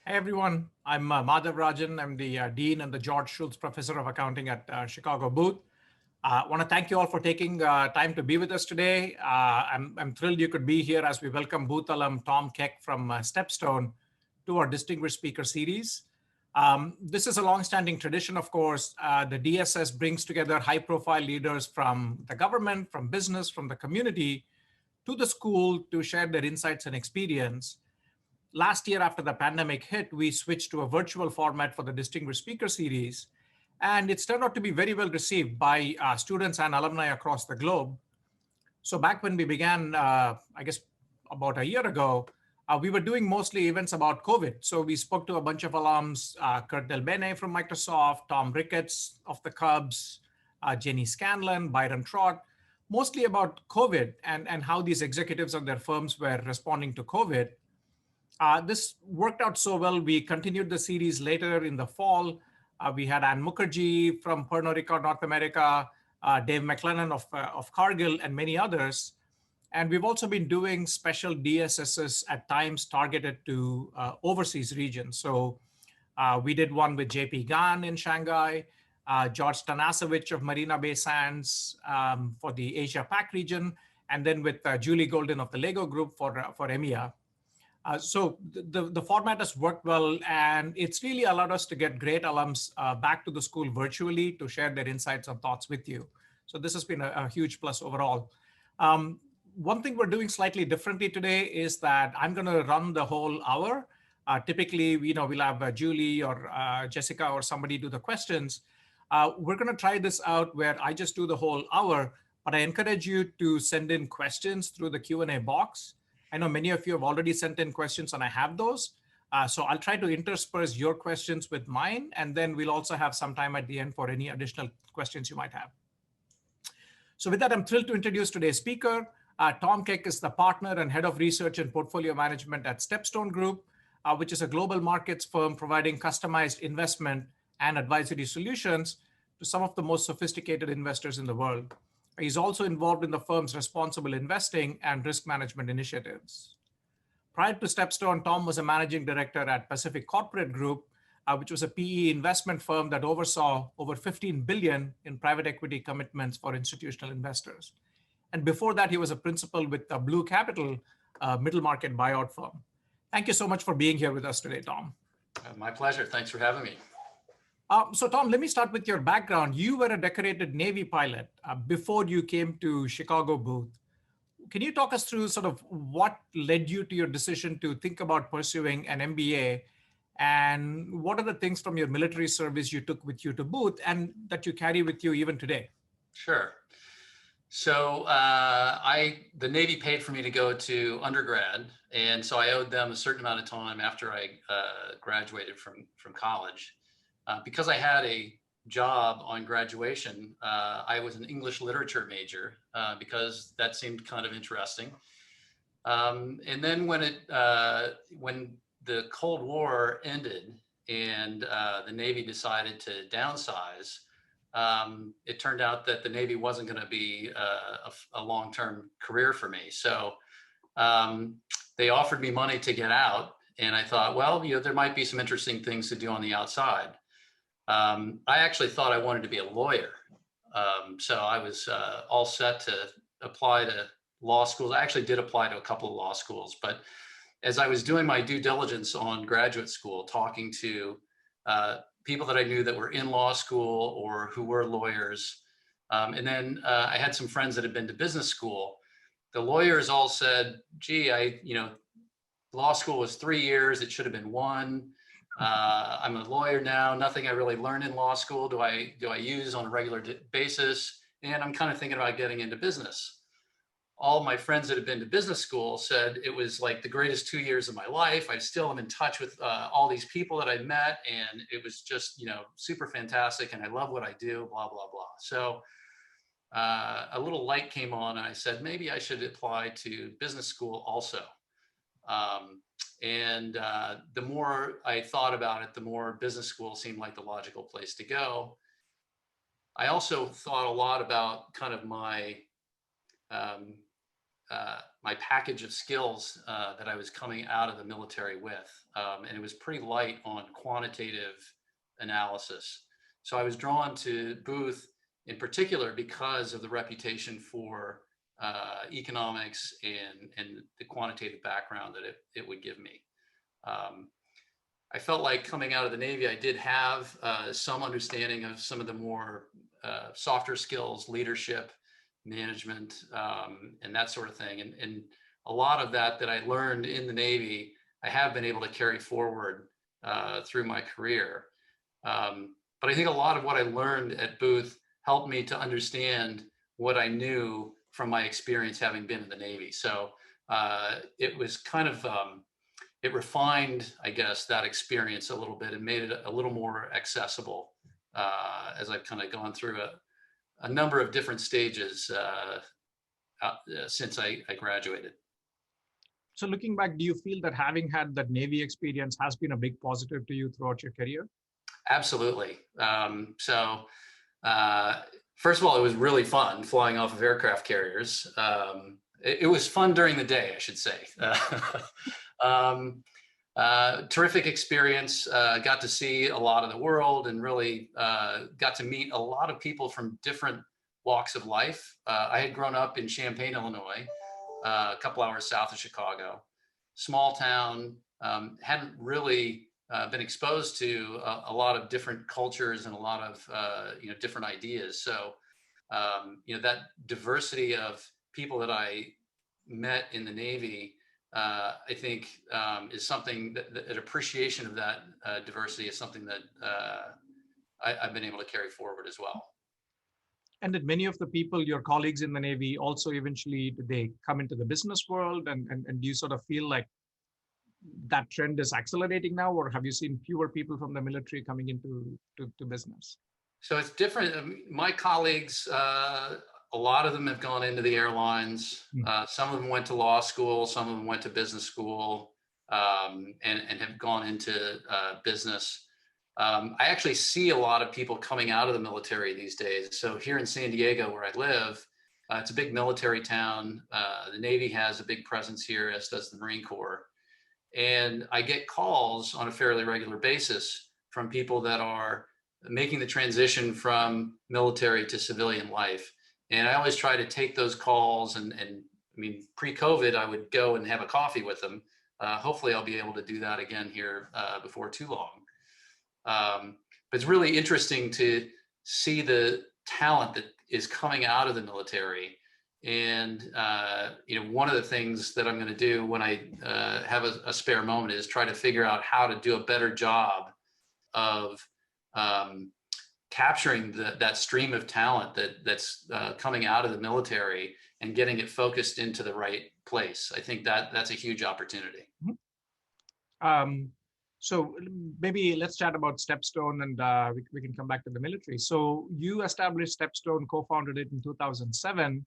Hey everyone, I'm Madhav Rajan. I'm the Dean and the George Schultz Professor of Accounting at Chicago Booth. I want to thank you all for taking time to be with us today. I'm thrilled you could be here as we welcome Booth alum Tom Keck from StepStone to our Distinguished Speaker Series. This is a long-standing tradition, of course. The DSS brings together high-profile leaders from the government, from business, from the community, to the school to share their insights and experience. Last year, after the pandemic hit, we switched to a virtual format for the Distinguished Speaker Series, and it's turned out to be very well received by students and alumni across the globe. So back when we began, I guess about a year ago, we were doing mostly events about COVID. So we spoke to a bunch of alums, Kurt Del Bene from Microsoft, Tom Ricketts of the Cubs, Jenny Scanlon, Byron Trott, mostly about COVID and how these executives of their firms were responding to COVID. This worked out so well. We continued the series later in the fall. We had Ann Mukherjee from Pernod Ricard, North America, Dave McLennan of Cargill, and many others. And we've also been doing special DSSs at times targeted to overseas regions. So we did one with JP Gan in Shanghai, George Tanasevich of Marina Bay Sands for the Asia Pac region, and then with Julie Golden of the Lego Group for EMEA. So the format has worked well, and it's really allowed us to get great alums back to the school virtually to share their insights and thoughts with you. So this has been a huge plus overall. One thing we're doing slightly differently today is that I'm going to run the whole hour. Typically, we'll have Julie or Jessica or somebody do the questions. We're going to try this out where I just do the whole hour, but I encourage you to send in questions through the Q&A box. I know many of you have already sent in questions, and I have those. So I'll try to intersperse your questions with mine, and then we'll also have some time at the end for any additional questions you might have. So with that, I'm thrilled to introduce today's speaker. Tom Keck is the partner and head of research and portfolio management at StepStone Group, which is a global markets firm providing customized investment and advisory solutions to some of the most sophisticated investors in the world. He's also involved in the firm's responsible investing and risk management initiatives. Prior to StepStone, Tom was a managing director at Pacific Corporate Group, which was a PE investment firm that oversaw over $15 billion in private equity commitments for institutional investors. And before that, he was a principal with Blue Capital, a middle market buyout firm. Thank you so much for being here with us today, Tom. My pleasure. Thanks for having me. So Tom, let me start with your background. You were a decorated Navy pilot before you came to Chicago Booth. Can you talk us through sort of what led you to your decision to think about pursuing an MBA, and what are the things from your military service you took with you to Booth and that you carry with you even today? Sure. So the Navy paid for me to go to undergrad, and so I owed them a certain amount of time after I graduated from college. Because I had a job on graduation, I was an English literature major because that seemed kind of interesting. And then when the Cold War ended and the Navy decided to downsize, it turned out that the Navy wasn't going to be a long-term career for me. So they offered me money to get out, and I thought, well, there might be some interesting things to do on the outside. I actually thought I wanted to be a lawyer. So I was all set to apply to law schools. I actually did apply to a couple of law schools, but as I was doing my due diligence on graduate school, talking to people that I knew that were in law school or who were lawyers, and then I had some friends that had been to business school, the lawyers all said, gee, law school was 3 years. It should have been 1. I'm a lawyer now. Nothing I really learned in law school do I use on a regular basis. And I'm kind of thinking about getting into business. All my friends that had been to business school said it was like the greatest 2 years of my life. I still am in touch with all these people that I met, and it was just, super fantastic. And I love what I do, blah, blah, blah. So a little light came on, and I said, maybe I should apply to business school also. And the more I thought about it, the more business school seemed like the logical place to go. I also thought a lot about kind of my my package of skills that I was coming out of the military with. And it was pretty light on quantitative analysis. So I was drawn to Booth in particular because of the reputation for economics and the quantitative background that it would give me. I felt like coming out of the Navy, I did have some understanding of some of the more softer skills, leadership, management, and that sort of thing. And a lot of that I learned in the Navy, I have been able to carry forward through my career. But I think a lot of what I learned at Booth helped me to understand what I knew from my experience having been in the Navy. So it was kind of, it refined, I guess, that experience a little bit and made it a little more accessible as I've kind of gone through a number of different stages since I graduated. So looking back, do you feel that having had that Navy experience has been a big positive to you throughout your career? Absolutely. First of all, it was really fun flying off of aircraft carriers. It was fun during the day, I should say. Terrific experience. Got to see a lot of the world and really got to meet a lot of people from different walks of life. I had grown up in Champaign, Illinois, a couple hours south of Chicago, small town, hadn't really been exposed to a lot of different cultures and a lot of different ideas. So that diversity of people that I met in the Navy, I think is something that an appreciation of that diversity is something that I've been able to carry forward as well. And did many of the people, your colleagues in the Navy, also eventually did they come into the business world? And do you sort of feel like that trend is accelerating now, or have you seen fewer people from the military coming into to business? So it's different. My colleagues, a lot of them have gone into the airlines. Some of them went to law school. Some of them went to business school and have gone into business. I actually see a lot of people coming out of the military these days. So here in San Diego, where I live, it's a big military town. The Navy has a big presence here, as does the Marine Corps. And I get calls on a fairly regular basis from people that are making the transition from military to civilian life. And I always try to take those calls and I mean, pre-COVID, I would go and have a coffee with them. Hopefully I'll be able to do that again here before too long. But it's really interesting to see the talent that is coming out of the military. And, one of the things that I'm going to do when I have a spare moment is try to figure out how to do a better job of capturing that stream of talent that's coming out of the military and getting it focused into the right place. I think that's a huge opportunity. So maybe let's chat about StepStone and we can come back to the military. So you established StepStone, co-founded it in 2007,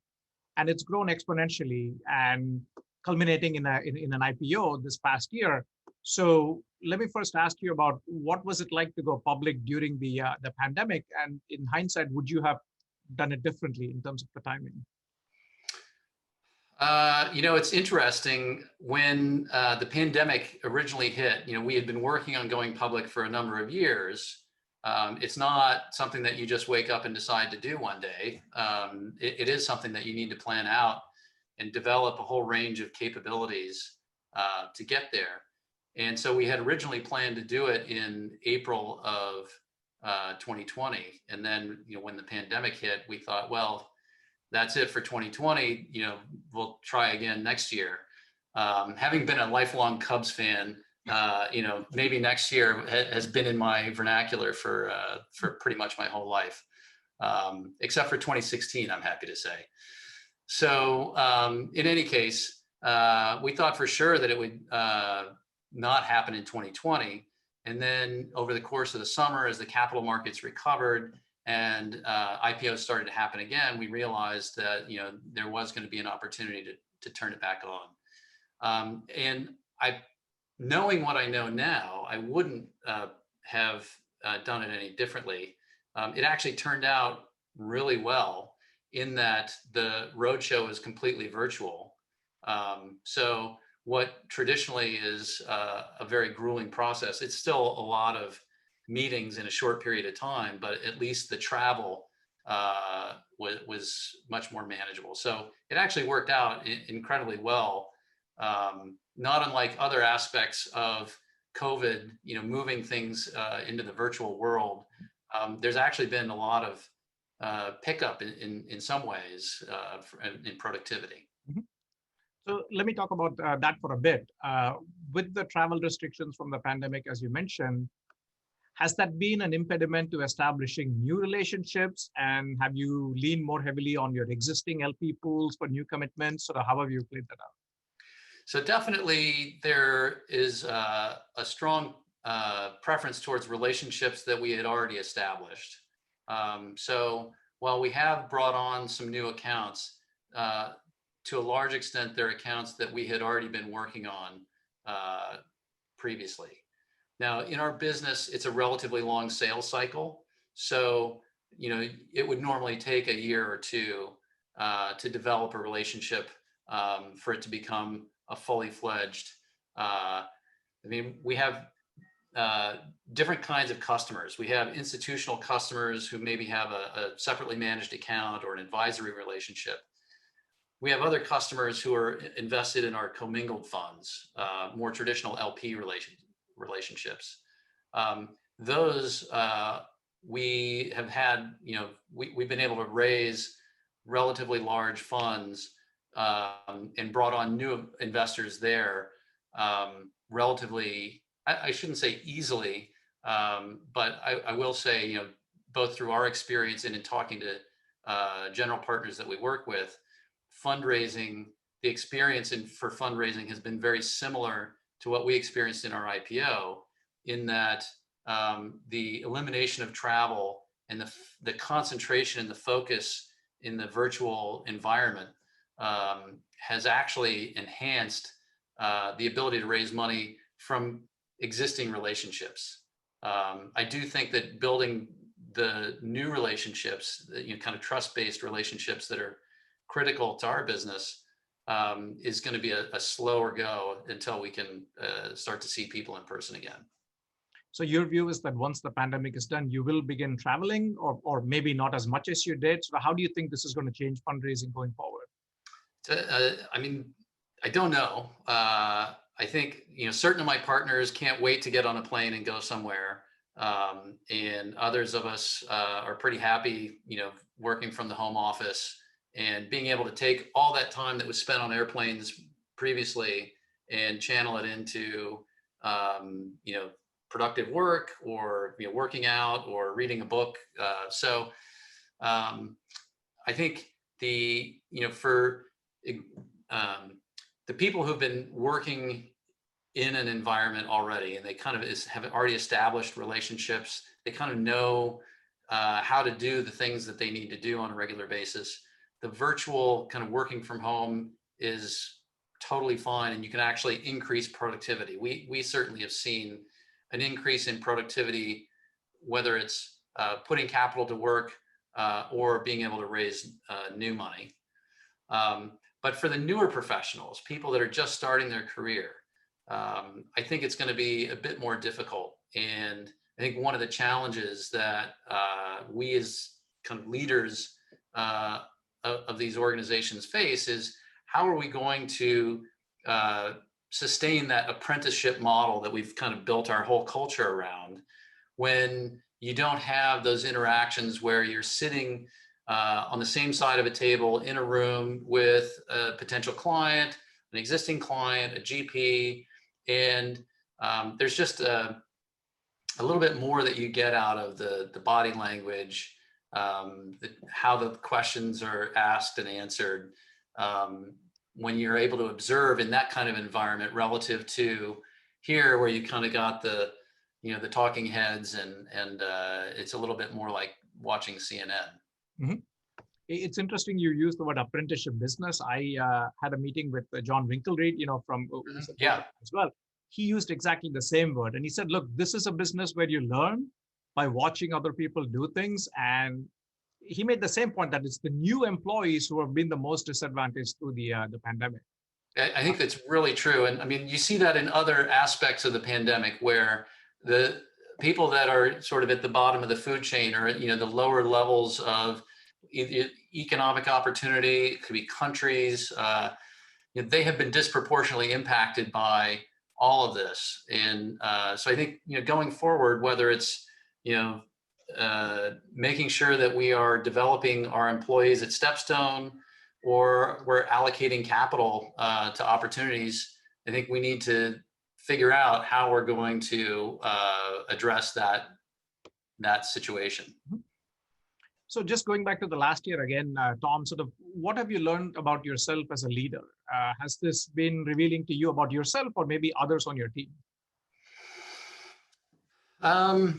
and it's grown exponentially and culminating in an IPO this past year. So let me first ask you about what was it like to go public during the pandemic, and in hindsight, would you have done it differently in terms of the timing? It's interesting when the pandemic originally hit, we had been working on going public for a number of years. It's not something that you just wake up and decide to do one day. It is something that you need to plan out and develop a whole range of capabilities to get there. And so we had originally planned to do it in April of 2020. And then, when the pandemic hit, we thought, well, that's it for 2020. We'll try again next year. Having been a lifelong Cubs fan, maybe next year has been in my vernacular for pretty much my whole life, except for 2016, I'm happy to say. So in any case, we thought for sure that it would not happen in 2020. And then over the course of the summer, as the capital markets recovered and IPOs started to happen again, we realized that there was going to be an opportunity to turn it back on. And knowing what I know now, I wouldn't have done it any differently. It actually turned out really well in that the roadshow is completely virtual. So what traditionally is a very grueling process, it's still a lot of meetings in a short period of time, but at least the travel was much more manageable. So it actually worked out incredibly well, not unlike other aspects of COVID, moving things into the virtual world. There's actually been a lot of pickup in some ways in productivity. Mhm. So let me talk about that for a bit. With the travel restrictions from the pandemic, as you mentioned, has that been an impediment to establishing new relationships? And have you leaned more heavily on your existing LP pools for new commitments? Or how have you played that out? So definitely there is a strong preference towards relationships that we had already established. So while we have brought on some new accounts, to a large extent, they're accounts that we had already been working on previously. Now, in our business, it's a relatively long sales cycle. So, it would normally take a year or two to develop a relationship for it to become a fully fledged. We have different kinds of customers. We have institutional customers who maybe have a separately managed account or an advisory relationship. We have other customers who are invested in our commingled funds, more traditional LP relationships. Those we have had, we've been able to raise relatively large funds and brought on new investors there relatively, I shouldn't say easily, but I will say, both through our experience and in talking to general partners that we work with, fundraising, the experience for fundraising has been very similar to what we experienced in our IPO, in that the elimination of travel and the concentration and the focus in the virtual environment has actually enhanced the ability to raise money from existing relationships. I do think that building the new relationships, kind of trust-based relationships that are critical to our business, is going to be a slower go until we can start to see people in person again. So your view is that once the pandemic is done, you will begin traveling, or maybe not as much as you did. So how do you think this is going to change fundraising going forward? I don't know. I think, certain of my partners can't wait to get on a plane and go somewhere. And others of us are pretty happy, working from the home office and being able to take all that time that was spent on airplanes previously and channel it into, productive work, or working out or reading a book. So I think for the people who've been working in an environment already, and they kind of have already established relationships, they kind of know how to do the things that they need to do on a regular basis. The virtual kind of working from home is totally fine, and you can actually increase productivity. We certainly have seen an increase in productivity, whether it's putting capital to work or being able to raise new money. But for the newer professionals, people that are just starting their career, I think it's going to be a bit more difficult. And I think one of the challenges that we as kind of leaders of these organizations face is, how are we going to sustain that apprenticeship model that we've kind of built our whole culture around, when you don't have those interactions where you're sitting on the same side of a table in a room with a potential client, an existing client, a GP, and there's just a little bit more that you get out of the body language, how the questions are asked and answered, when you're able to observe in that kind of environment, relative to here, where you kind of got the talking heads, and it's a little bit more like watching CNN. Mm-hmm. It's interesting you use the word apprenticeship business. I had a meeting with John Winkelried, from as well. He used exactly the same word, and he said, "Look, this is a business where you learn by watching other people do things." And he made the same point, that it's the new employees who have been the most disadvantaged through the pandemic. I think that's really true. And I mean, you see that in other aspects of the pandemic where the people that are sort of at the bottom of the food chain or, the lower levels of economic opportunity, it could be countries, they have been disproportionately impacted by all of this. And so I think, going forward, whether it's, making sure that we are developing our employees at StepStone or we're allocating capital to opportunities, I think we need to figure out how we're going to address that situation. So just going back to the last year again, Tom, sort of what have you learned about yourself as a leader? Has this been revealing to you about yourself or maybe others on your team? I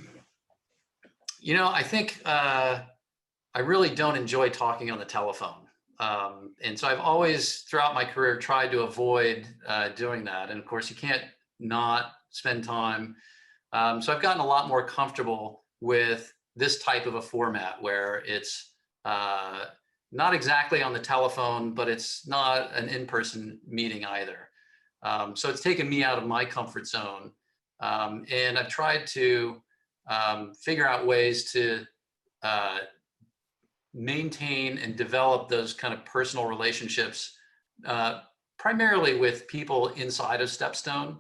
think I really don't enjoy talking on the telephone. And so I've always, throughout my career, tried to avoid doing that. And of course, you can't not spend time. So I've gotten a lot more comfortable with this type of a format where it's not exactly on the telephone, but it's not an in-person meeting either. So it's taken me out of my comfort zone. And I've tried to figure out ways to maintain and develop those kind of personal relationships, primarily with people inside of StepStone.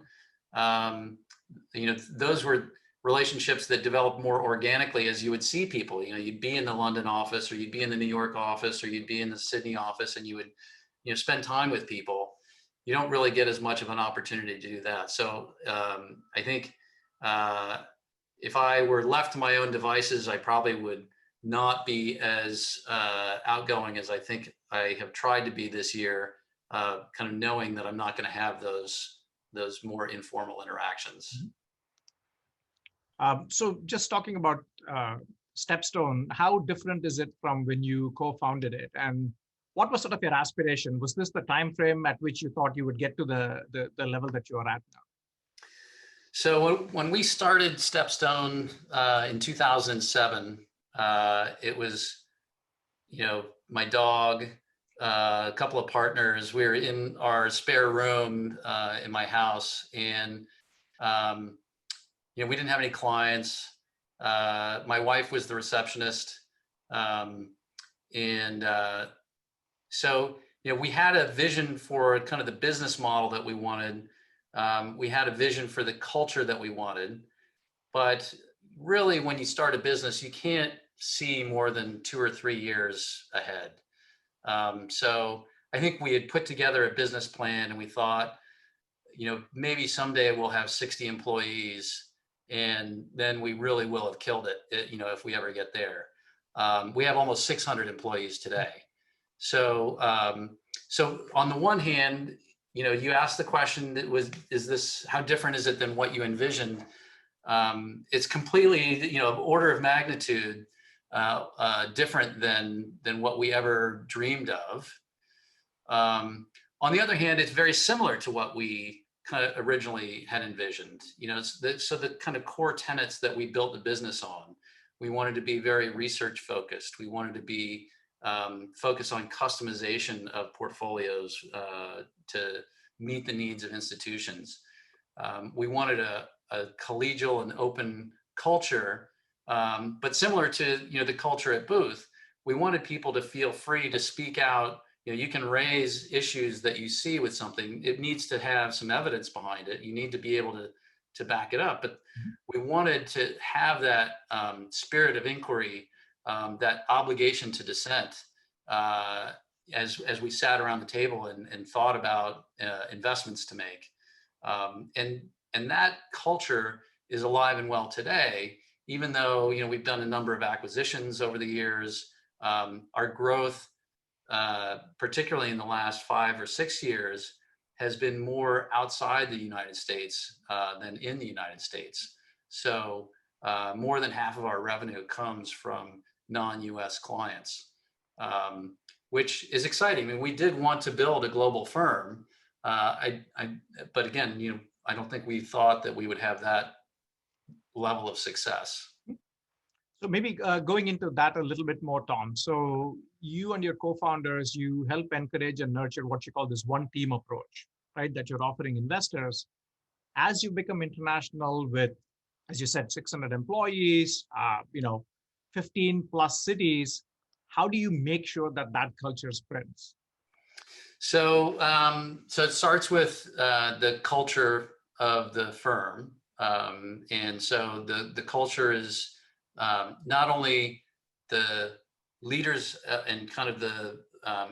Those were relationships that developed more organically as you would see people. You'd be in the London office, or you'd be in the New York office, or you'd be in the Sydney office, and you would, spend time with people. You don't really get as much of an opportunity to do that. So I think if I were left to my own devices, I probably would not be as outgoing as I think I have tried to be this year, kind of knowing that I'm not going to have those more informal interactions. So just talking about StepStone, how different is it from when you co-founded it? And what was sort of your aspiration? Was this the time frame at which you thought you would get to the level that you are at now? So when we started StepStone in 2007, it was, my dog, a couple of partners. We were in our spare room in my house, and we didn't have any clients. My wife was the receptionist, and so we had a vision for kind of the business model that we wanted. We had a vision for the culture that we wanted, but really, when you start a business, you can't see more than 2 or 3 years ahead. So I think we had put together a business plan, and we thought, maybe someday we'll have 60 employees, and then we really will have killed it, if we ever get there. We have almost 600 employees today. So, so on the one hand, you asked the question how different is it than what you envisioned? It's completely, order of magnitude different than what we ever dreamed of. On the other hand, it's very similar to what we kind of originally had envisioned. So the kind of core tenets that we built the business on, we wanted to be very research focused. We wanted to be focused on customization of portfolios to meet the needs of institutions. We wanted a collegial and open culture, but similar to the culture at Booth, we wanted people to feel free to speak out. You can raise issues that you see with something. It needs to have some evidence behind it. You need to be able to back it up. But we wanted to have that spirit of inquiry, that obligation to dissent, as we sat around the table and thought about investments to make. And that culture is alive and well today, even though we've done a number of acquisitions over the years. Our growth, particularly in the last 5 or 6 years, has been more outside the United States than in the United States. So more than half of our revenue comes from non-US clients, which is exciting. I mean, we did want to build a global firm, but again, I don't think we thought that we would have that level of success. So maybe going into that a little bit more, Tom. So you and your co-founders, you help encourage and nurture what you call this one team approach, right? That you're offering investors. As you become international with, as you said, 600 employees, 15 plus cities, how do you make sure that that culture spreads? So, so it starts with the culture of the firm, and so the culture is not only the leaders and kind of the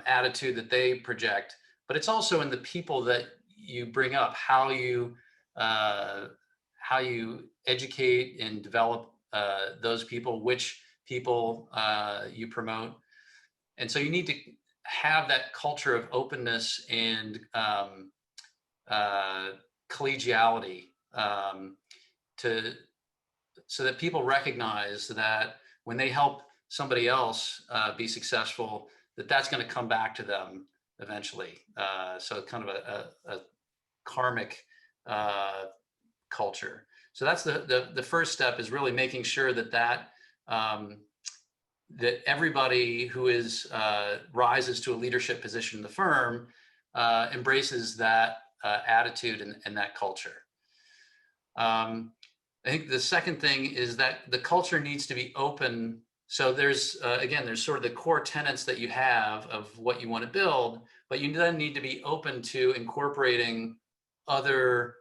attitude that they project, but it's also in the people that you bring up, uh, how you educate and develop those people, which people you promote, and so you need to have that culture of openness and uh, collegiality, to so that people recognize that when they help somebody else be successful, that that's going to come back to them eventually. So kind of a karmic uh, culture. So that's the first step, is really making sure that um, that everybody who is rises to a leadership position in the firm embraces that attitude and that culture. I think the second thing is that the culture needs to be open. So there's again, there's sort of the core tenets that you have of what you want to build, but you then need to be open to incorporating other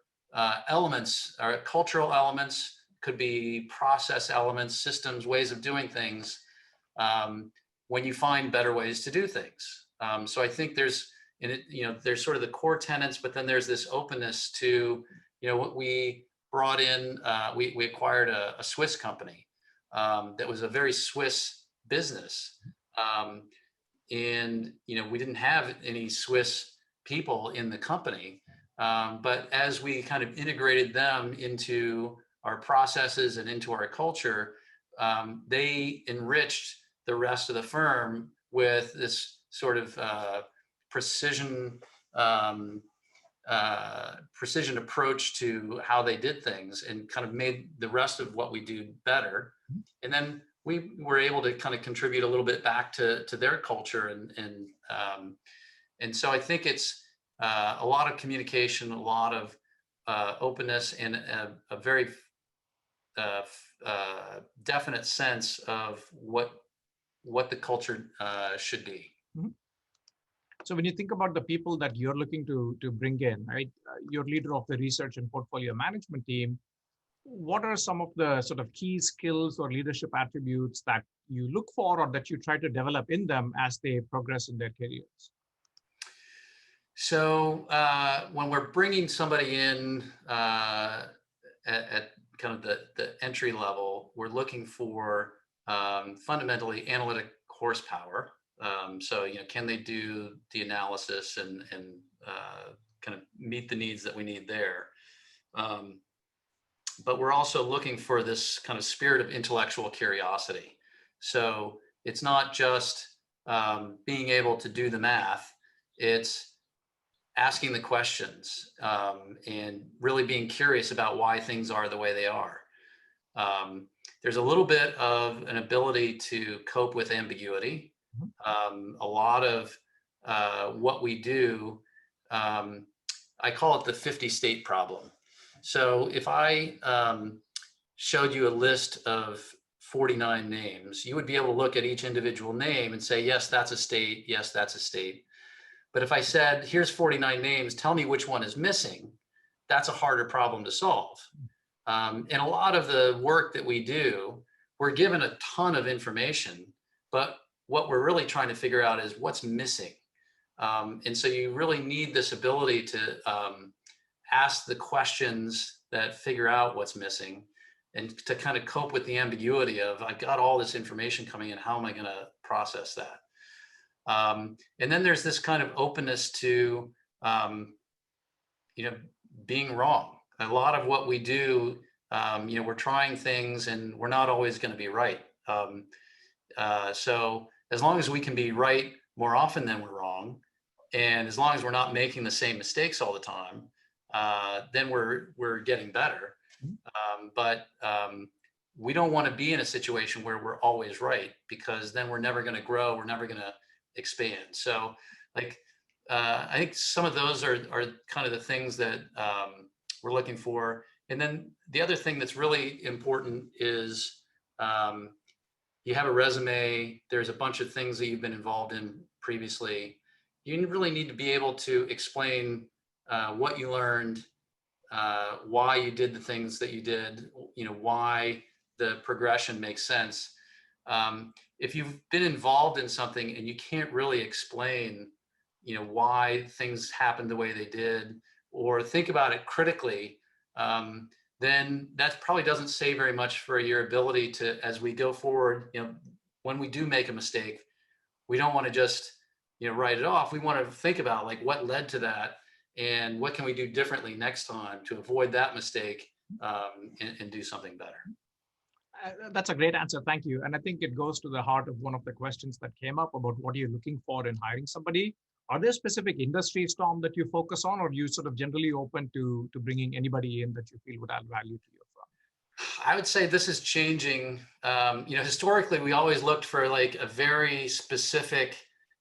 elements, or cultural elements, could be process elements, systems, ways of doing things, when you find better ways to do things. So I think there's, there's sort of the core tenets, but then there's this openness to, what we brought in. We acquired a Swiss company that was a very Swiss business, and we didn't have any Swiss people in the company. But as we kind of integrated them into our processes and into our culture, they enriched the rest of the firm with this sort of precision precision approach to how they did things, and kind of made the rest of what we do better. And then we were able to kind of contribute a little bit back to their culture, and so I think it's a lot of communication, a lot of openness, and a very definite sense of what the culture should be. Mhm. So when you think about the people that you're looking to bring in, right, you're leader of the research and portfolio management team. What are some of the sort of key skills or leadership attributes that you look for, or that you try to develop in them as they progress in their careers? So when we're bringing somebody in at kind of the entry level, we're looking for fundamentally analytic horsepower. So can they do the analysis and kind of meet the needs that we need there? But we're also looking for this kind of spirit of intellectual curiosity. So it's not just being able to do the math; it's asking the questions, and really being curious about why things are the way they are. There's a little bit of an ability to cope with ambiguity. A lot of what we do, I call it the 50 state problem. So if I showed you a list of 49 names, you would be able to look at each individual name and say, yes, that's a state. Yes, that's a state. But if I said, here's 49 names, tell me which one is missing, that's a harder problem to solve. And a lot of the work that we do, we're given a ton of information, but what we're really trying to figure out is what's missing. And so you really need this ability to ask the questions that figure out what's missing, and to kind of cope with the ambiguity of, I got all this information coming in, how am I going to process that? And then there's this kind of openness to, being wrong. A lot of what we do, we're trying things and we're not always going to be right. So as long as we can be right more often than we're wrong, and as long as we're not making the same mistakes all the time, then we're getting better. But we don't want to be in a situation where we're always right, because then we're never going to grow. We're never going to expand. So like, I think some of those are kind of the things that we're looking for. And then the other thing that's really important is you have a resume, there's a bunch of things that you've been involved in previously. You really need to be able to explain what you learned, why you did the things that you did, why the progression makes sense. If you've been involved in something and you can't really explain, why things happened the way they did, or think about it critically, then that probably doesn't say very much for your ability to, as we go forward, when we do make a mistake, we don't want to just, write it off. We want to think about like what led to that and what can we do differently next time to avoid that mistake, and do something better. That's a great answer. Thank you. And I think it goes to the heart of one of the questions that came up about what you're looking for in hiring somebody. Are there specific industries, Tom, that you focus on, or are you sort of generally open to bringing anybody in that you feel would add value to your firm? I would say this is changing. Historically, we always looked for like a very specific,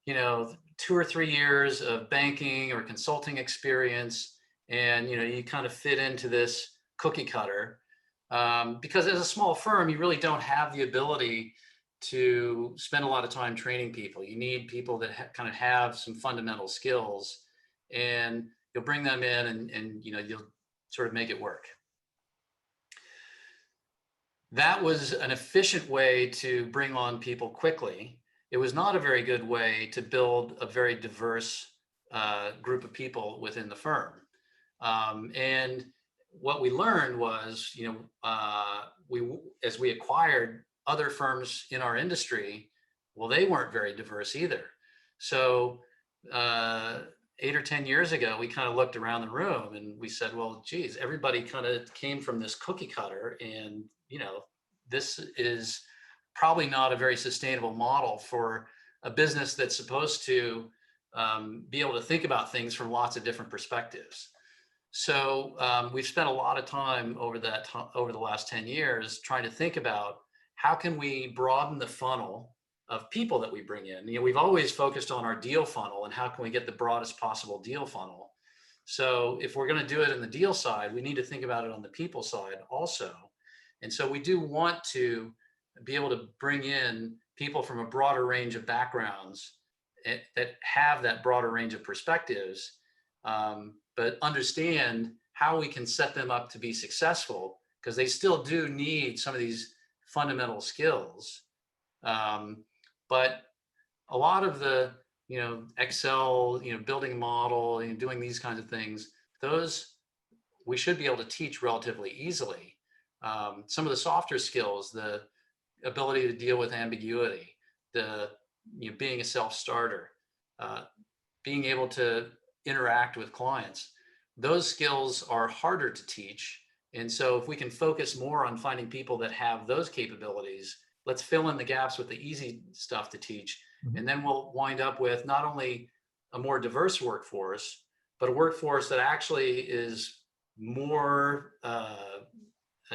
2 or 3 years of banking or consulting experience. And, you kind of fit into this cookie cutter. Because as a small firm, you really don't have the ability to spend a lot of time training people. You need people that kind of have some fundamental skills, and you'll bring them in and you'll sort of make it work. That was an efficient way to bring on people quickly. It was not a very good way to build a very diverse group of people within the firm. And what we learned was, as we acquired other firms in our industry, well, they weren't very diverse either. So 8 or 10 years ago, we kind of looked around the room and we said, well, geez, everybody kind of came from this cookie cutter, and this is probably not a very sustainable model for a business that's supposed to be able to think about things from lots of different perspectives. So we've spent a lot of time over the last 10 years trying to think about how can we broaden the funnel of people that we bring in. We've always focused on our deal funnel and how can we get the broadest possible deal funnel. So if we're going to do it in the deal side, we need to think about it on the people side also. And so we do want to be able to bring in people from a broader range of backgrounds that have that broader range of perspectives, but understand how we can set them up to be successful, because they still do need some of these fundamental skills. But a lot of the, Excel, building a model, doing these kinds of things, those we should be able to teach relatively easily. Some of the softer skills, the ability to deal with ambiguity, the being a self-starter, being able to interact with clients, those skills are harder to teach. And so if we can focus more on finding people that have those capabilities, let's fill in the gaps with the easy stuff to teach. Mm-hmm. And then we'll wind up with not only a more diverse workforce, but a workforce that actually is more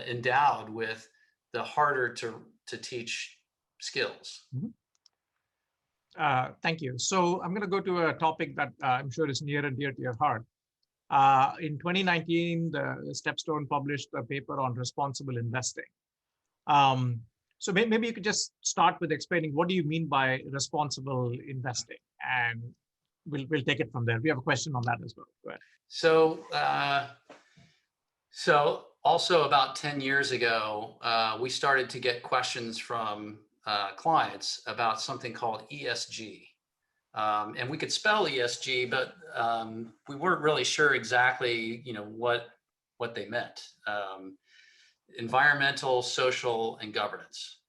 endowed with the harder to teach skills. Mm-hmm. Thank you. So I'm going to go to a topic that I'm sure is near and dear to your heart. In 2019, the StepStone published a paper on responsible investing. So maybe you could just start with explaining what do you mean by responsible investing, and we'll take it from there. We have a question on that as well. Go ahead. So also about 10 years ago, we started to get questions from clients about something called ESG. And we could spell ESG, but we weren't really sure exactly, what they meant. Environmental, social, and governance.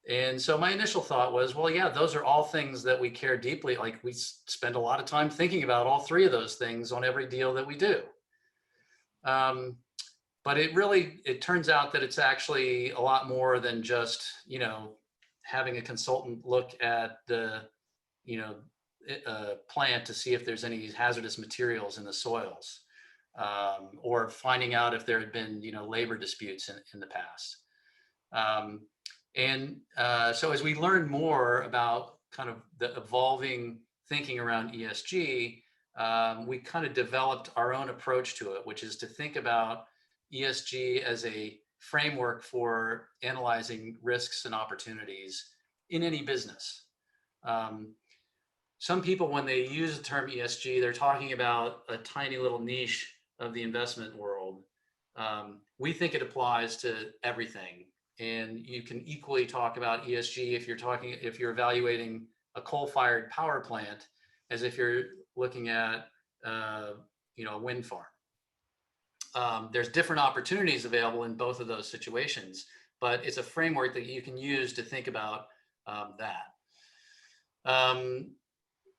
And so my initial thought was, well, yeah, those are all things that we care deeply. Like we spend a lot of time thinking about all three of those things on every deal that we do. But it turns out that it's actually a lot more than just, having a consultant look at the, plant to see if there's any hazardous materials in the soils, or finding out if there had been, labor disputes in the past. So as we learn more about kind of the evolving thinking around ESG, we kind of developed our own approach to it, which is to think about ESG as a framework for analyzing risks and opportunities in any business. Some people, when they use the term ESG, they're talking about a tiny little niche of the investment world. We think it applies to everything. And you can equally talk about ESG if you're evaluating a coal-fired power plant as if you're looking at a wind farm. There's different opportunities available in both of those situations, but it's a framework that you can use to think about that.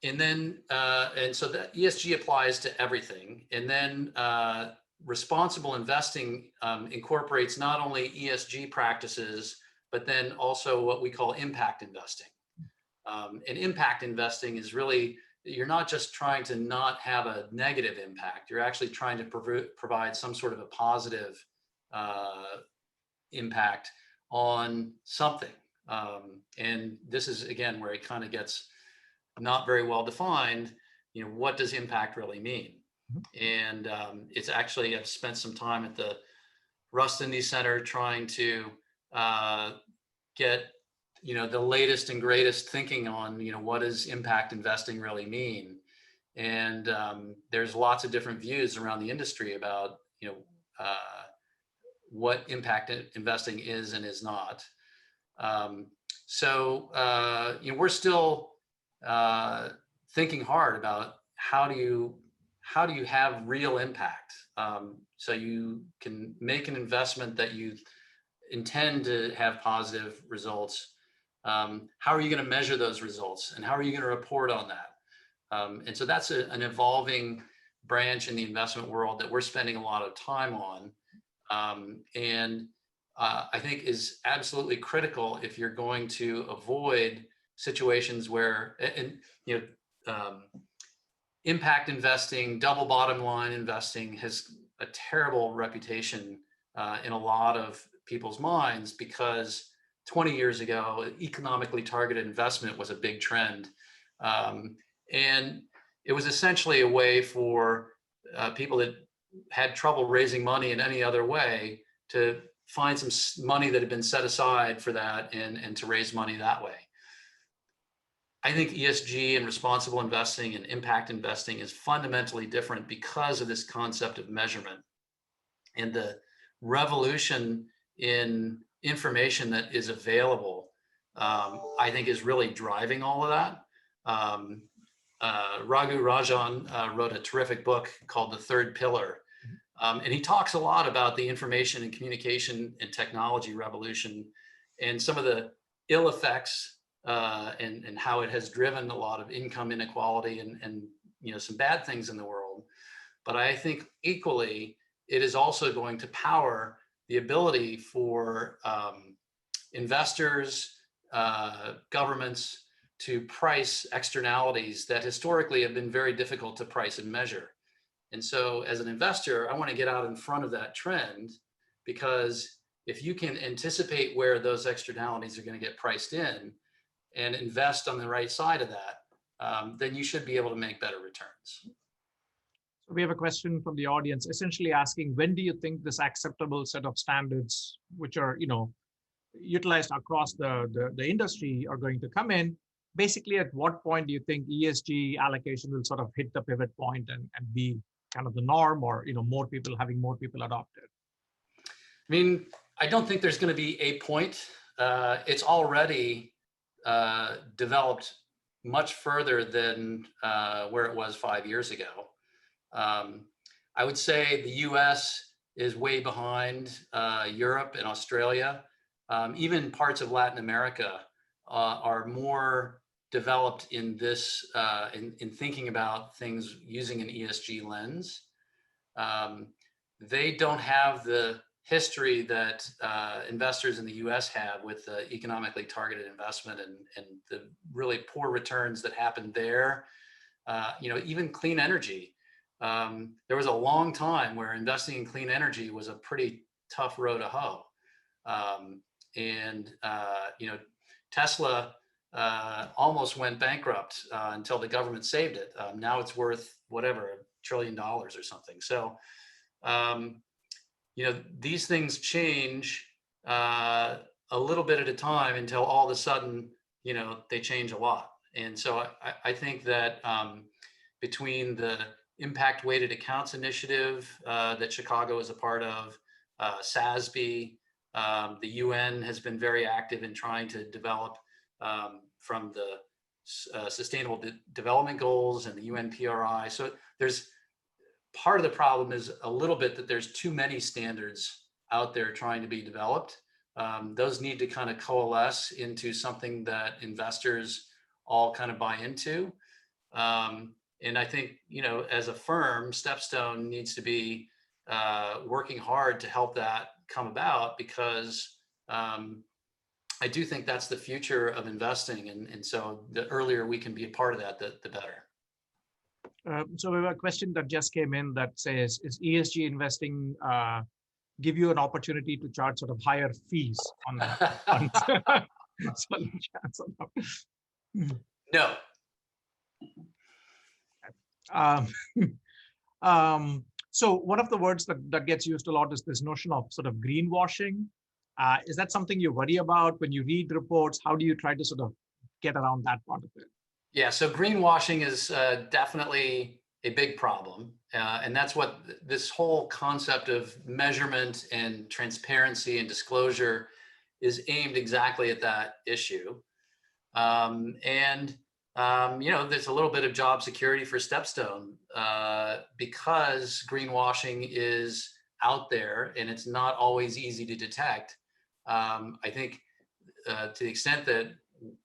And so that ESG applies to everything. And then responsible investing incorporates not only ESG practices, but then also what we call impact investing. And impact investing is really, you're not just trying to not have a negative impact, you're actually trying to provide some sort of a positive impact on something. And this is, again, where it kind of gets not very well defined. What does impact really mean? And it's actually, I've spent some time at the Rust-Indi Center trying to get the latest and greatest thinking on what does impact investing really mean. And there's lots of different views around the industry about what impact investing is and is not. So we're still thinking hard about how do you have real impact, so you can make an investment that you intend to have positive results. How are you going to measure those results, and how are you going to report on that? And so that's an evolving branch in the investment world that we're spending a lot of time on, and I think is absolutely critical if you're going to avoid situations where, impact investing, double bottom line investing has a terrible reputation in a lot of people's minds, because 20 years ago, economically targeted investment was a big trend. And it was essentially a way for people that had trouble raising money in any other way to find some money that had been set aside for that and to raise money that way. I think ESG and responsible investing and impact investing is fundamentally different because of this concept of measurement, and the revolution in information that is available, I think is really driving all of that. Madhav Rajan wrote a terrific book called The Third Pillar. And he talks a lot about the information and communication and technology revolution and some of the ill effects and how it has driven a lot of income inequality and some bad things in the world. But I think equally, it is also going to power the ability for investors, governments to price externalities that historically have been very difficult to price and measure. And so as an investor, I want to get out in front of that trend, because if you can anticipate where those externalities are going to get priced in and invest on the right side of that, then you should be able to make better returns. So we have a question from the audience, essentially asking, when do you think this acceptable set of standards, which are utilized across the industry, are going to come in? Basically, at what point do you think ESG allocation will sort of hit the pivot point and be kind of the norm, or more people adopt it? I mean, I don't think there's going to be a point. It's already developed much further than where it was 5 years ago. I would say the US is way behind Europe and Australia. Even parts of Latin America are more developed in this, in thinking about things using an ESG lens. They don't have the history that investors in the US have with economically targeted investment and the really poor returns that happened there. Even clean energy. There was a long time where investing in clean energy was a pretty tough row to hoe. And, Tesla almost went bankrupt until the government saved it. Now it's worth whatever, $1 trillion or something. So, these things change a little bit at a time until all of a sudden, they change a lot. And so I think that between the impact weighted accounts initiative that Chicago is a part of, SASB, the UN has been very active in trying to develop from the Sustainable Development Goals and the UNPRI. So there's part of the problem is a little bit that there's too many standards out there trying to be developed. Those need to kind of coalesce into something that investors all kind of buy into. And I think, as a firm, StepStone needs to be working hard to help that come about, because I do think that's the future of investing. And so the earlier we can be a part of that, the better. So we have a question that just came in that says, is ESG investing give you an opportunity to charge sort of higher fees on that? No. So one of the words that gets used a lot is this notion of sort of greenwashing. Is that something you worry about when you read reports? How do you try to sort of get around that part of it? Yeah, so greenwashing is definitely a big problem. And that's what this whole concept of measurement and transparency and disclosure is aimed exactly at that issue. There's a little bit of job security for StepStone because greenwashing is out there and it's not always easy to detect. I think to the extent that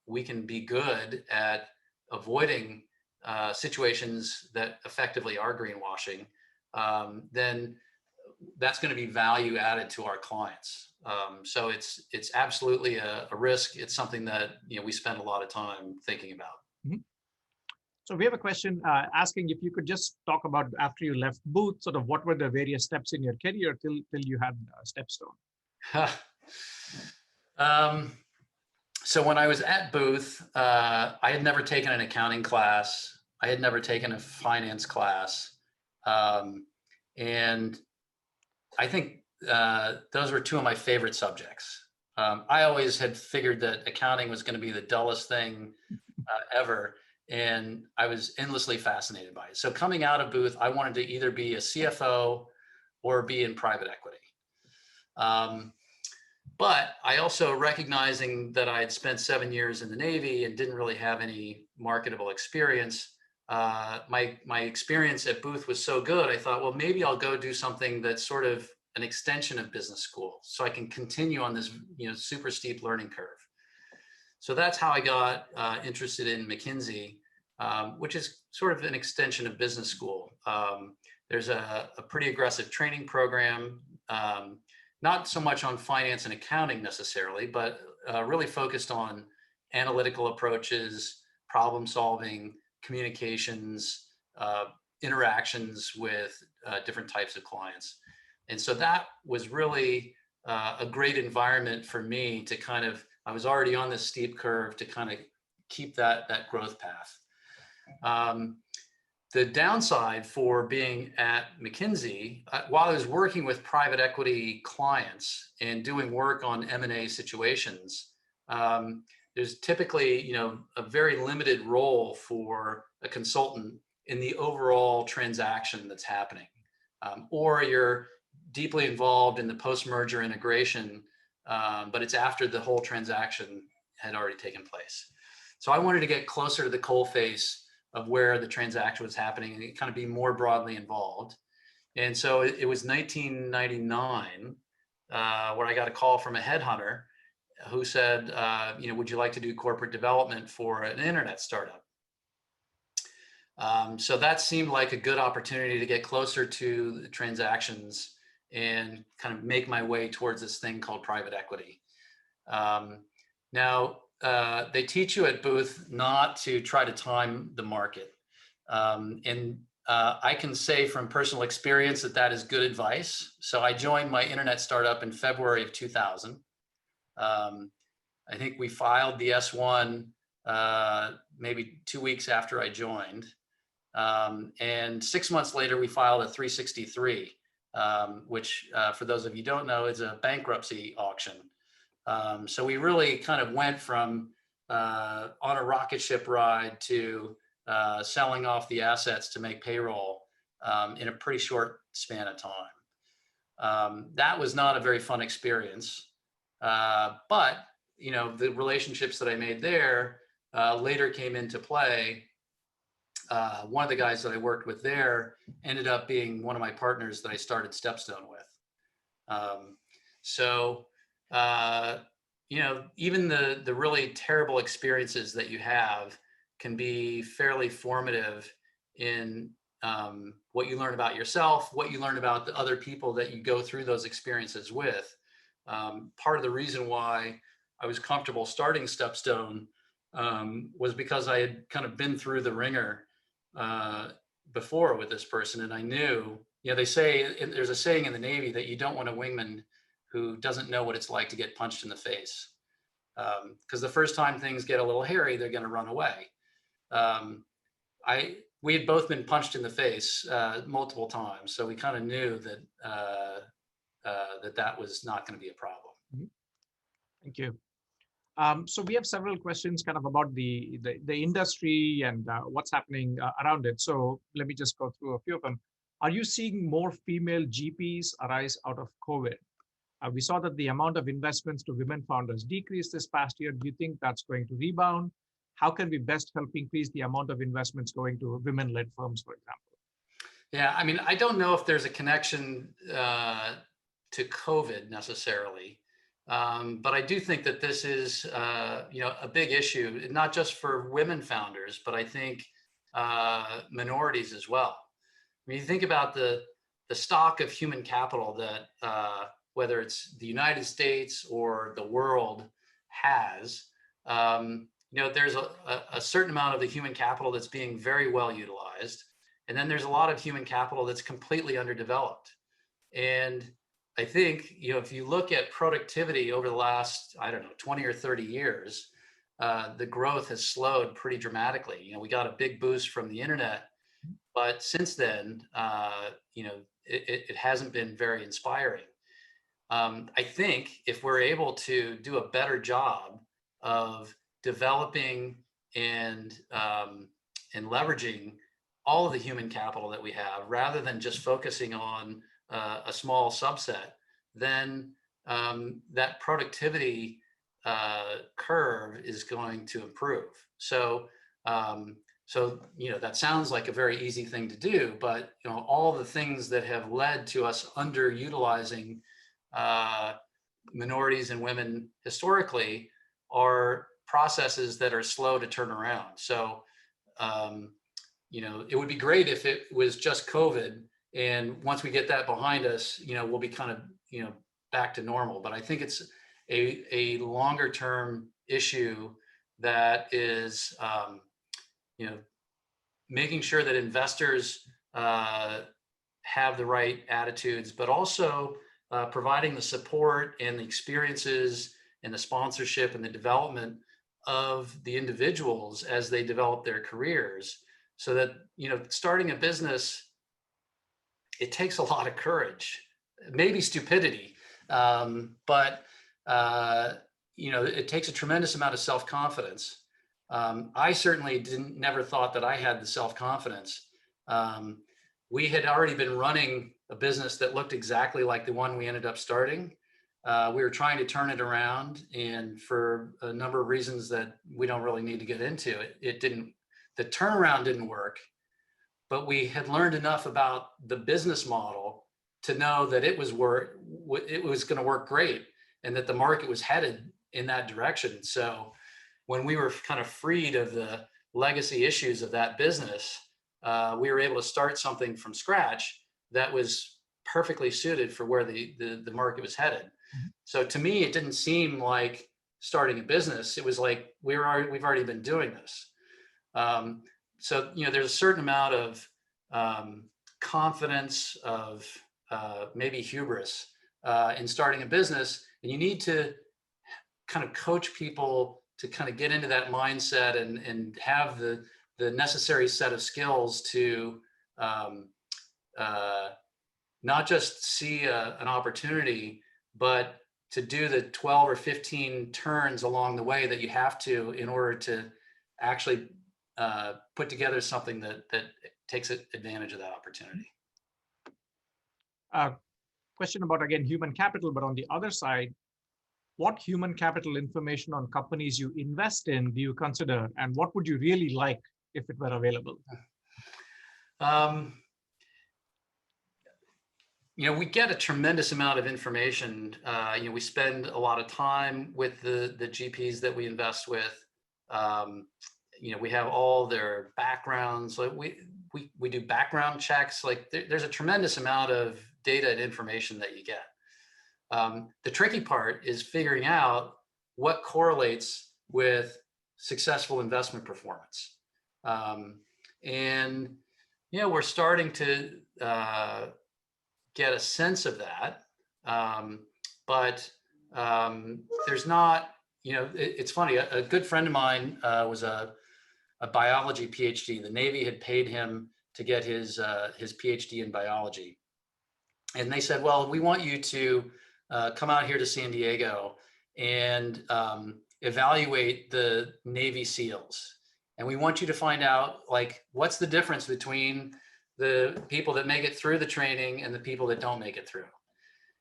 we can be good at avoiding situations that effectively are greenwashing, then that's going to be value added to our clients. So it's absolutely a risk. It's something that we spend a lot of time thinking about. Mm-hmm. So we have a question asking if you could just talk about, after you left Booth, sort of what were the various steps in your career till you had StepStone? So when I was at Booth, I had never taken an accounting class. I had never taken a finance class. And I think those were two of my favorite subjects. I always had figured that accounting was going to be the dullest thing ever. And I was endlessly fascinated by it. So coming out of Booth, I wanted to either be a CFO or be in private equity. But I also, recognizing that I had spent 7 years in the Navy and didn't really have any marketable experience, my experience at Booth was so good, I thought, well, maybe I'll go do something that's sort of an extension of business school, so I can continue on this super steep learning curve. So that's how I got interested in McKinsey, which is sort of an extension of business school. There's a pretty aggressive training program, not so much on finance and accounting necessarily, but really focused on analytical approaches, problem solving, communications, interactions with different types of clients. And so that was really a great environment for me to kind of, I was already on this steep curve to kind of keep that growth path. The downside for being at McKinsey, while I was working with private equity clients and doing work on M&A situations, there's typically, a very limited role for a consultant in the overall transaction that's happening, or you're deeply involved in the post-merger integration, but it's after the whole transaction had already taken place. So I wanted to get closer to the coalface of where the transaction was happening and kind of be more broadly involved. And so it was 1999 where I got a call from a headhunter who said, would you like to do corporate development for an internet startup? So that seemed like a good opportunity to get closer to the transactions and kind of make my way towards this thing called private equity. Now, they teach you at Booth not to try to time the market. I can say from personal experience that is good advice. So I joined my internet startup in February of 2000. I think we filed the S1 maybe 2 weeks after I joined. And 6 months later, we filed a 363, which for those of you who don't know, is a bankruptcy auction. So we really kind of went from on a rocket ship ride to selling off the assets to make payroll in a pretty short span of time. That was not a very fun experience, but the relationships that I made there later came into play. One of the guys that I worked with there ended up being one of my partners that I started StepStone with. Even the really terrible experiences that you have can be fairly formative in what you learn about yourself, what you learn about the other people that you go through those experiences with. Part of the reason why I was comfortable starting StepStone was because I had kind of been through the ringer before with this person, and I knew, they say, there's a saying in the Navy that you don't want a wingman who doesn't know what it's like to get punched in the face. Because the first time things get a little hairy, they're going to run away. We had both been punched in the face multiple times, so we kind of knew that that was not going to be a problem. Thank you. So we have several questions kind of about the industry and what's happening around it. So let me just go through a few of them. Are you seeing more female GPs arise out of COVID? We saw that the amount of investments to women founders decreased this past year. Do you think that's going to rebound? How can we best help increase the amount of investments going to women-led firms, for example? Yeah, I mean, I don't know if there's a connection to COVID necessarily. But I do think that this is, a big issue, not just for women founders, but I think minorities as well. When you think about the stock of human capital that whether it's the United States or the world has, there's a certain amount of the human capital that's being very well utilized, and then there's a lot of human capital that's completely underdeveloped. And I think, if you look at productivity over the last, 20 or 30 years, the growth has slowed pretty dramatically. We got a big boost from the internet, but since then, it hasn't been very inspiring. I think if we're able to do a better job of developing and leveraging all of the human capital that we have, rather than just focusing on a small subset, then that productivity curve is going to improve. So that sounds like a very easy thing to do, but all the things that have led to us underutilizing minorities and women historically are processes that are slow to turn around. So it would be great if it was just COVID, and once we get that behind us, we'll be kind of, back to normal. But I think it's a longer term issue that is, making sure that investors have the right attitudes, but also providing the support and the experiences and the sponsorship and the development of the individuals as they develop their careers, so that, starting a business, it takes a lot of courage, maybe stupidity, but it takes a tremendous amount of self-confidence. I certainly never thought that I had the self-confidence. We had already been running a business that looked exactly like the one we ended up starting. We were trying to turn it around, and for a number of reasons that we don't really need to get into, the turnaround didn't work. But we had learned enough about the business model to know that it was going to work great, and that the market was headed in that direction. So when we were kind of freed of the legacy issues of that business, we were able to start something from scratch that was perfectly suited for where the market was headed. Mm-hmm. So to me, it didn't seem like starting a business. It was like we've already been doing this. So, there's a certain amount of confidence, of maybe hubris in starting a business, and you need to kind of coach people to kind of get into that mindset and have the necessary set of skills to not just see an opportunity, but to do the 12 or 15 turns along the way that you have to in order to actually put together something that takes advantage of that opportunity. Question about, again, human capital, but on the other side, what human capital information on companies you invest in do you consider, and what would you really like if it were available? We get a tremendous amount of information. We spend a lot of time with the GPs that we invest with. We have all their backgrounds. Like we do background checks. Like there's a tremendous amount of data and information that you get. The tricky part is figuring out what correlates with successful investment performance. We're starting to get a sense of that. But there's not, it's funny, a good friend of mine was a biology PhD. The Navy had paid him to get his PhD in biology. And they said, well, we want you to come out here to San Diego and evaluate the Navy SEALs. And we want you to find out, like, what's the difference between the people that make it through the training and the people that don't make it through.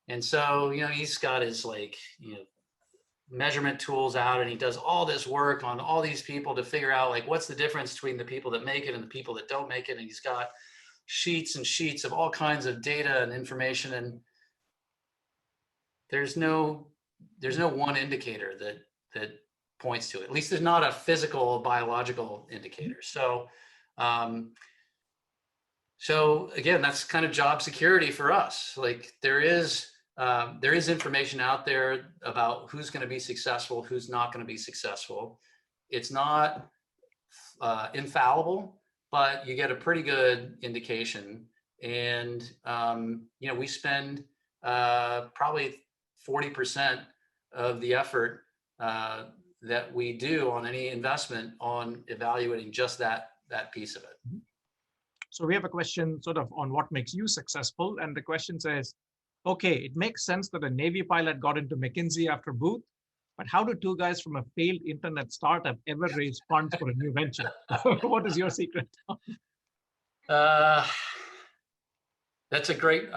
And so, he's got his measurement tools out, and he does all this work on all these people to figure out, like, what's the difference between the people that make it and the people that don't make it. And he's got sheets and sheets of all kinds of data and information. And there's no one indicator that points to it. At least there's not a physical, biological indicator. So again, that's kind of job security for us. Like there is information out there about who's going to be successful, who's not going to be successful. It's not infallible, but you get a pretty good indication. And we spend probably 40% of the effort that we do on any investment on evaluating just that piece of it. So we have a question sort of on what makes you successful. And the question says, okay, it makes sense that a Navy pilot got into McKinsey after Booth, but how do two guys from a failed internet startup ever raise funds for a new venture? What is your secret? That's a great,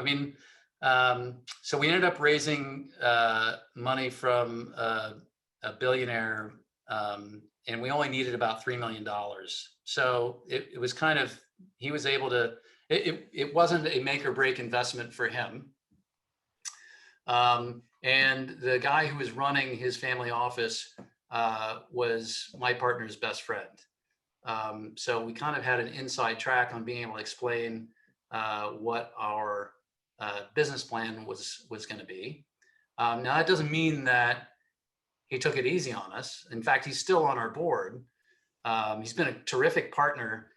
so we ended up raising money from a billionaire, and we only needed about $3 million. So it was kind of, he was able to, it wasn't a make or break investment for him. And the guy who was running his family office was my partner's best friend. So we kind of had an inside track on being able to explain what our business plan was going to be. Now that doesn't mean that he took it easy on us. In fact, he's still on our board. He's been a terrific partner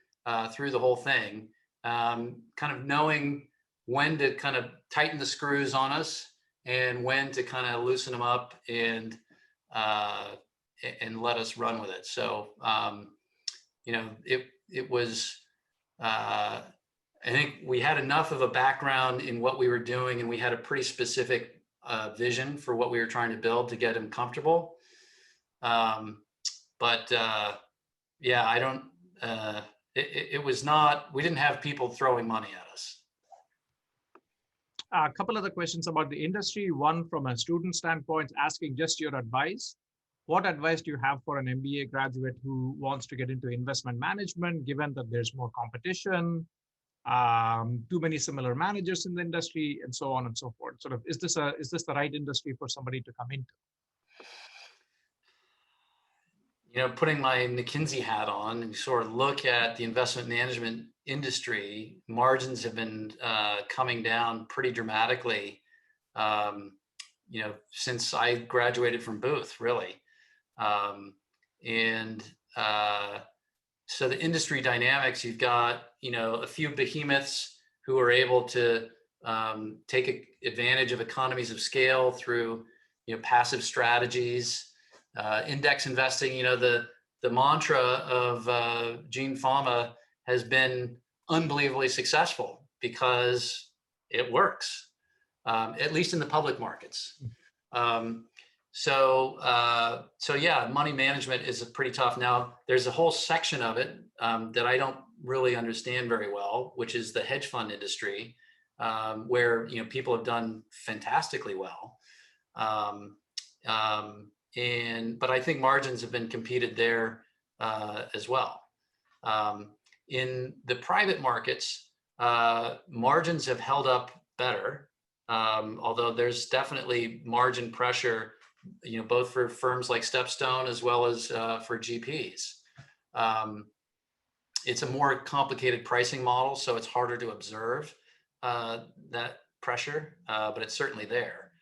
through the whole thing, kind of knowing when to kind of tighten the screws on us and when to kind of loosen them up and let us run with it. So, it was, I think we had enough of a background in what we were doing, and we had a pretty specific vision for what we were trying to build to get him comfortable. It was not, we didn't have people throwing money at us. A couple other questions about the industry. One from a student standpoint, asking just your advice. What advice do you have for an MBA graduate who wants to get into investment management, given that there's more competition, too many similar managers in the industry, and so on and so forth? Sort of, is this the right industry for somebody to come into? Putting my McKinsey hat on and sort of look at the investment management industry, margins have been coming down pretty dramatically, since I graduated from Booth, really. So the industry dynamics, you've got, a few behemoths who are able to take advantage of economies of scale through, passive strategies. Index investing, the mantra of Gene Fama has been unbelievably successful because it works, at least in the public markets. So yeah, money management is pretty tough. Now, there's a whole section of it that I don't really understand very well, which is the hedge fund industry, where people have done fantastically well. But I think margins have been competed there as well. In the private markets, margins have held up better, although there's definitely margin pressure, both for firms like StepStone as well as for GPs. It's a more complicated pricing model, so it's harder to observe that pressure, but it's certainly there.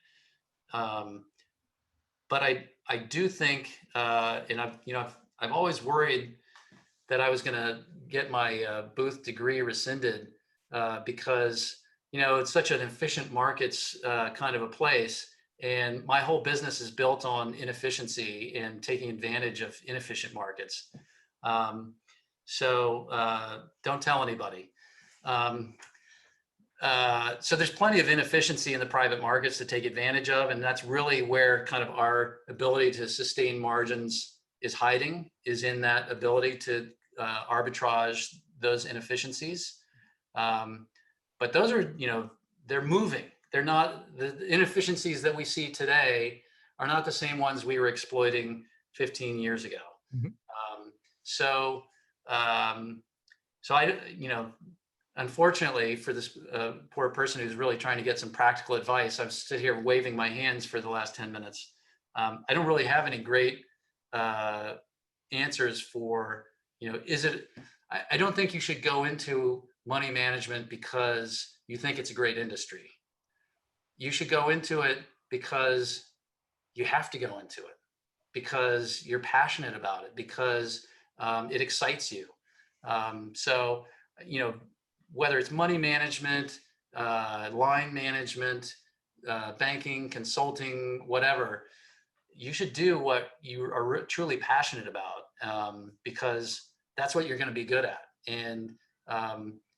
But I do think, and I've always worried that I was going to get my Booth degree rescinded because it's such an efficient markets kind of a place, and my whole business is built on inefficiency and taking advantage of inefficient markets. So don't tell anybody. So there's plenty of inefficiency in the private markets to take advantage of, and that's really where kind of our ability to sustain margins is hiding, is in that ability to arbitrage those inefficiencies. But those are, they're moving. They're not, the inefficiencies that we see today are not the same ones we were exploiting 15 years ago. Mm-hmm. So unfortunately for this poor person who's really trying to get some practical advice, I've stood here waving my hands for the last 10 minutes. I don't really have any great answers for, I don't think you should go into money management because you think it's a great industry. You should go into it because you have to go into it, because you're passionate about it, because it excites you. So, whether it's money management, line management, banking, consulting, whatever, you should do what you are truly passionate about, because that's what you're going to be good at. And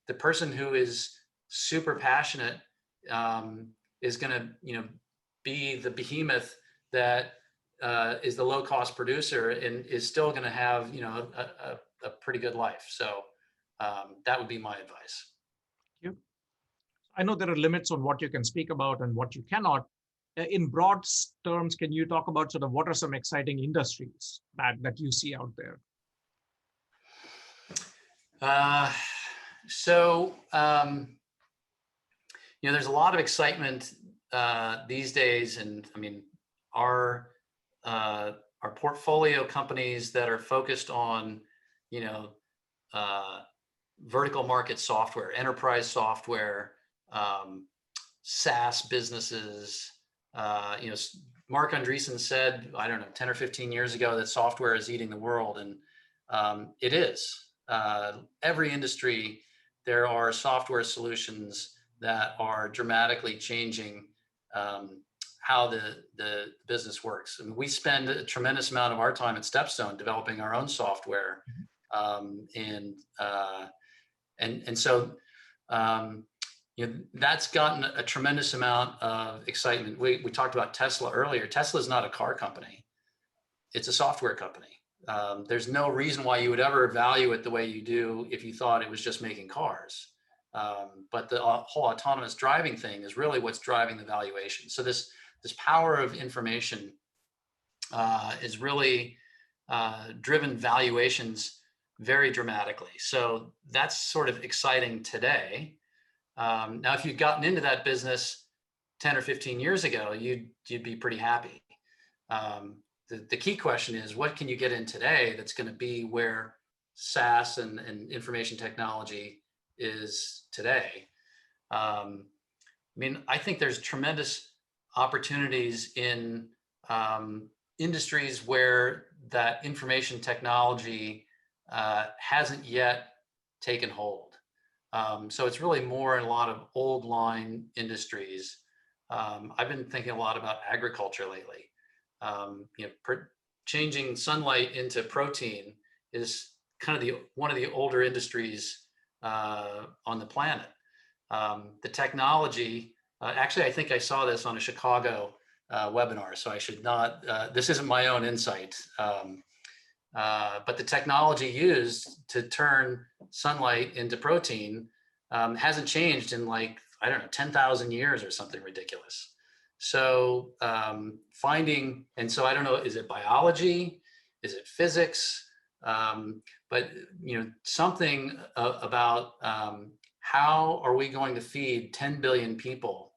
the person who is super passionate is going to, be the behemoth that is the low-cost producer and is still going to have, a pretty good life. So that would be my advice. Thank you. I know there are limits on what you can speak about and what you cannot. In broad terms, can you talk about sort of what are some exciting industries that you see out there? There's a lot of excitement these days, and I mean, our portfolio companies that are focused on, vertical market software, enterprise software, SaaS businesses. Mark Andreessen said, I don't know, 10 or 15 years ago that software is eating the world, and it is. Every industry, there are software solutions that are dramatically changing how the business works. I mean, we spend a tremendous amount of our time at StepStone developing our own software, and so that's gotten a tremendous amount of excitement. We talked about Tesla earlier. Tesla is not a car company; it's a software company. There's no reason why you would ever value it the way you do if you thought it was just making cars. But the whole autonomous driving thing is really what's driving the valuation. So this power of information is really driven valuations very dramatically. So that's sort of exciting today. Now, if you'd gotten into that business 10 or 15 years ago, you'd be pretty happy. The key question is, what can you get in today that's going to be where SaaS and information technology is today? I mean, I think there's tremendous opportunities in industries where that information technology hasn't yet taken hold. So it's really more in a lot of old line industries. I've been thinking a lot about agriculture lately. changing sunlight into protein is kind of one of the older industries on the planet. The technology, actually, I think I saw this on a Chicago webinar, so I should not, this isn't my own insight, but the technology used to turn sunlight into protein hasn't changed in like, I don't know, 10,000 years or something ridiculous. So finding, and so I don't know, is it biology? Is it physics? But something about how are we going to feed 10 billion people,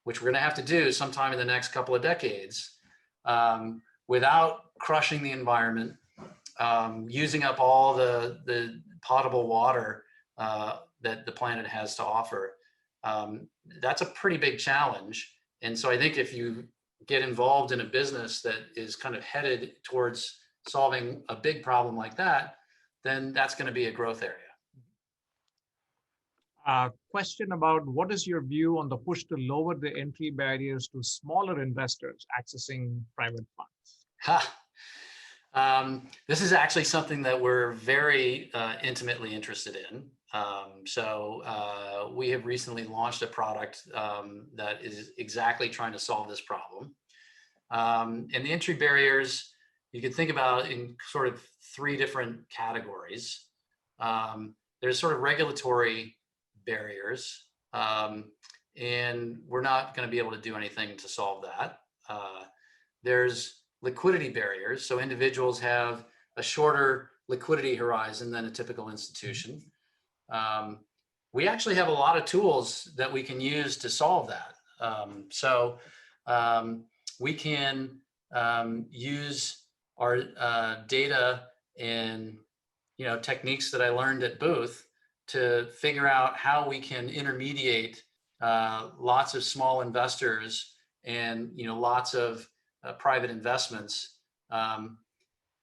which we're going to have to do sometime in the next couple of decades, without crushing the environment, using up all the potable water that the planet has to offer. That's a pretty big challenge. And so I think if you get involved in a business that is kind of headed towards solving a big problem like that, then that's going to be a growth area. Question about what is your view on the push to lower the entry barriers to smaller investors accessing private funds? This is actually something that we're very intimately interested in. We have recently launched a product that is exactly trying to solve this problem. And the entry barriers, you can think about in sort of three different categories. There's sort of regulatory barriers, and we're not going to be able to do anything to solve that. There's liquidity barriers, so individuals have a shorter liquidity horizon than a typical institution. We actually have a lot of tools that we can use to solve that. We can use our data and techniques that I learned at Booth to figure out how we can intermediate lots of small investors and lots of private investments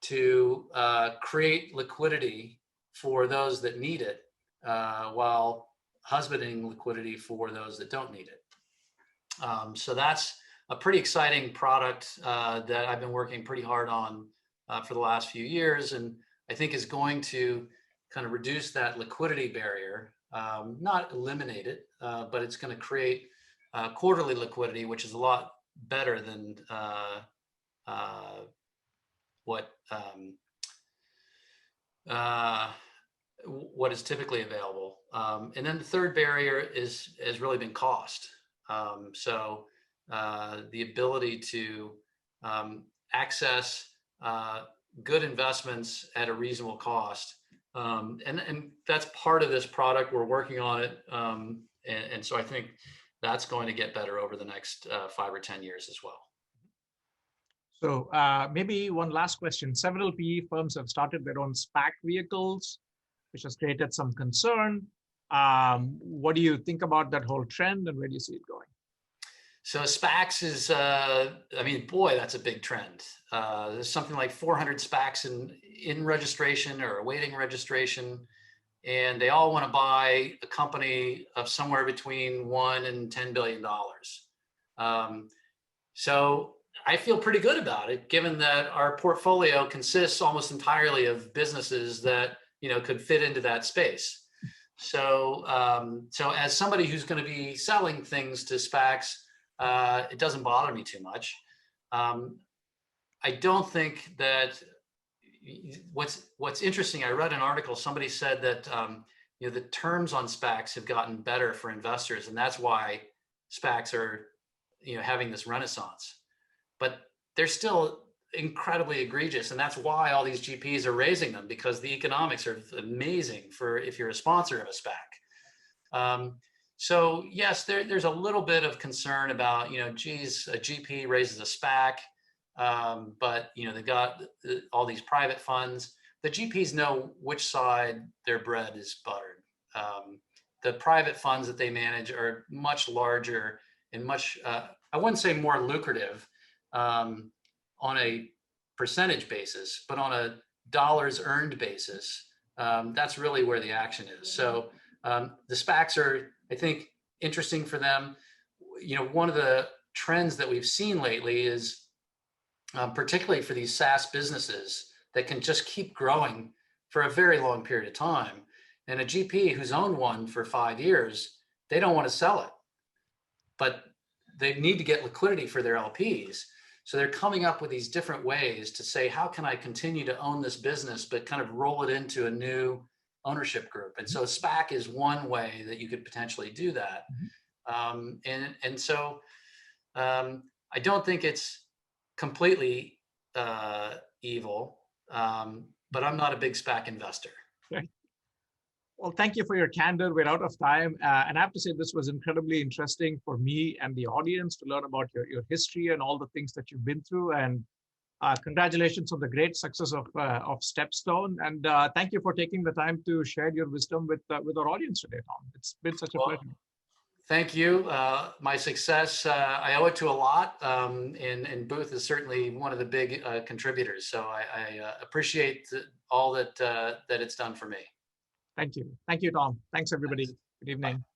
to create liquidity for those that need it, while husbanding liquidity for those that don't need it. So that's a pretty exciting product that I've been working pretty hard on for the last few years, and I think is going to kind of reduce that liquidity barrier, not eliminate it, but it's going to create quarterly liquidity, which is a lot better than what is typically available. And then the third barrier has really been cost. The ability to access good investments at a reasonable cost. And that's part of this product. We're working on it. And so I think that's going to get better over the next 5 or 10 years as well. So maybe one last question. Several PE firms have started their own SPAC vehicles, which has created some concern. What do you think about that whole trend, and where do you see it going? So SPACs is, boy, that's a big trend. There's something like 400 SPACs in registration or awaiting registration, and they all want to buy a company of somewhere between $1 and $10 billion. So I feel pretty good about it, given that our portfolio consists almost entirely of businesses that could fit into that space. So as somebody who's going to be selling things to SPACs, it doesn't bother me too much. I don't think that what's interesting. I read an article. Somebody said that the terms on SPACs have gotten better for investors, and that's why SPACs are having this renaissance. But they're still incredibly egregious, and that's why all these GPs are raising them, because the economics are amazing for if you're a sponsor of a SPAC. So yes, there's a little bit of concern about, geez, a GP raises a SPAC, but they've got all these private funds. The GPs know which side their bread is buttered. The private funds that they manage are much larger and much, I wouldn't say more lucrative on a percentage basis, but on a dollars earned basis, that's really where the action is. So the SPACs are, I think, interesting for them. One of the trends that we've seen lately is particularly for these SaaS businesses that can just keep growing for a very long period of time. And a GP who's owned one for 5 years, they don't want to sell it, but they need to get liquidity for their LPs. So they're coming up with these different ways to say, how can I continue to own this business, but kind of roll it into a new ownership group? And so SPAC is one way that you could potentially do that. So I don't think it's completely evil, but I'm not a big SPAC investor. Right. Well, thank you for your candor. We're out of time. And I have to say, this was incredibly interesting for me and the audience to learn about your history and all the things that you've been through. And congratulations on the great success of StepStone. And thank you for taking the time to share your wisdom with our audience today, Tom. It's been such a pleasure. Thank you. My success, I owe it to a lot. And Booth is certainly one of the big contributors. So I appreciate all that it's done for me. Thank you. Thank you, Tom. Thanks, everybody. Thanks. Good evening. Bye.